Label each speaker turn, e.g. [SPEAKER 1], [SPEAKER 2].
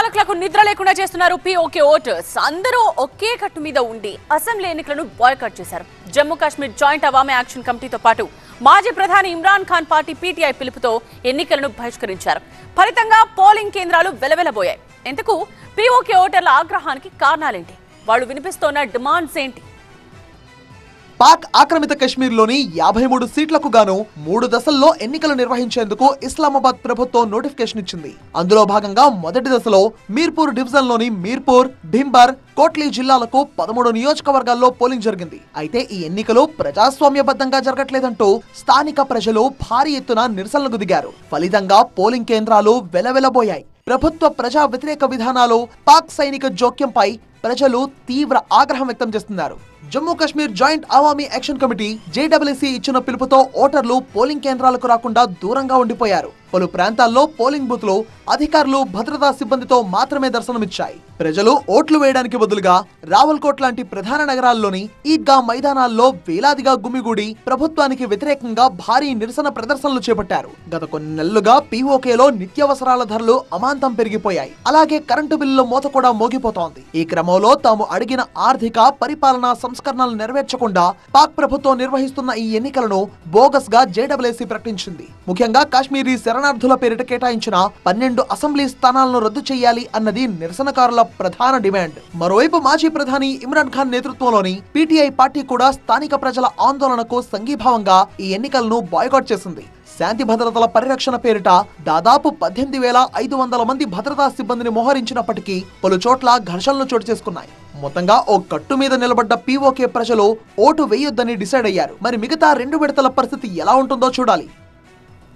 [SPEAKER 1] పాలకులకు నిద్ర లేకుండా చేస్తున్నారు పీఓకే ఓటర్స్. అందరూ ఒకే కట్టు మీద ఉండి అసెంబ్లీ ఎన్నికలను బాయ్కాట్ చేశారు. జమ్మూ కాశ్మీర్ జాయింట్ అవామీ యాక్షన్ కమిటీతో పాటు మాజీ ప్రధాని ఇమ్రాన్ ఖాన్ పార్టీ పీటీఐ పిలుపుతో ఎన్నికలను బహిష్కరించారు. ఫలితంగా పోలింగ్ కేంద్రాలు వెలవెలబోయాయి. ఎందుకు పీఓకే ఓటర్ల ఆగ్రహానికి కారణాలేంటి? వాళ్ళు వినిపిస్తోన్న డిమాండ్స్ ఏంటి?
[SPEAKER 2] పాక్ ఆక్రమిత కశ్మీర్లోని 53 సీట్లకు గాను 3 దశల్లో ఎన్నికలు నిర్వహించేందుకు ఇస్లామాబాద్ ప్రభుత్వం నోటిఫికేషన్ ఇచ్చింది. అందులో భాగంగా మొదటి దశలో మీర్పూర్ డివిజన్లోని మీర్పూర్, భింబర్, కోట్లీ జిల్లాలకు 13 నియోజకవర్గాల్లో పోలింగ్ జరిగింది. అయితే ఈ ఎన్నికలు ప్రజాస్వామ్యబద్ధంగా జరగట్లేదంటూ స్థానిక ప్రజలు భారీ ఎత్తున నిరసనలకు దిగారు. ఫలితంగా పోలింగ్ కేంద్రాలు వెలవెలబోయాయి. ప్రభుత్వ ప్రజా వ్యతిరేక విధానాలు, పాక్ సైనిక జోక్యంపై ప్రజలు తీవ్ర ఆగ్రహం వ్యక్తం చేస్తున్నారు. Jammu Kashmir joint Awami action committee JWC ఇచ్చిన పిలుపుతో ఓటర్లు పోలింగ్ కేంద్రాలకు రాకుండా దూరంగా ఉండిపోయారు. పలు ప్రాంతాల్లో పోలింగ్ బూత్లు అధికారులు భద్రతా సిబ్బందితో మాత్రమే దర్శనమిచ్చాయి. ప్రజలు ఓట్లు వేయడానికి బదులుగా రావల్కోట్ లాంటి ప్రధాన నగరాల్లోని ఈద్గా మైదానాల్లో వేలాదిగా గుమిగూడి ప్రభుత్వానికి వ్యతిరేకంగా భారీ నిరసన ప్రదర్శనలు చేపట్టారు. గత కొన్ని నెలలుగా పీఓకేలో నిత్యావసరాల ధరలు అమాంతం పెరిగిపోయాయి. అలాగే కరెంటు బిల్లుల మోత కూడా మోగిపోతోంది. ఈ క్రమంలో తాము అడిగిన ఆర్థిక పరిపాలనా సంస్కరణలు నెరవేర్చకుండా పాక్ ప్రభుత్వం నిర్వహిస్తున్న ఈ ఎన్నికలను బోగస్ గా జేడబ్ల్యూసీ ప్రకటించింది. ముఖ్యంగా కాశ్మీరీ శరణార్థుల పేరిట కేటాయించిన 12 అసెంబ్లీ స్థానాలను రద్దు చేయాలి అన్నది నిరసనకారుల ప్రధాన డిమాండ్. మరోవైపు మాజీ ప్రధాని ఇమ్రాన్ ఖాన్ నేతృత్వంలోని పీటీఐ పార్టీ కూడా స్థానిక ప్రజల ఆందోళనకు సంఘీభావంగా ఈ ఎన్నికలను బాయ్కాట్ చేసింది. శాంతి భద్రతల పరిరక్షణ పేరిట దాదాపు 18,500 మంది భద్రతా సిబ్బందిని మోహరించినప్పటికీ పలు చోట్ల ఘర్షణలు చోటు చేసుకున్నాయి. మొత్తంగా ఓ కట్టు మీద నిలబడ్డ పీఓకే ప్రజలు ఓటు వేయొద్దని డిసైడ్ అయ్యారు. మరి మిగతా 2 విడతల పరిస్థితి ఎలా ఉంటుందో చూడాలి.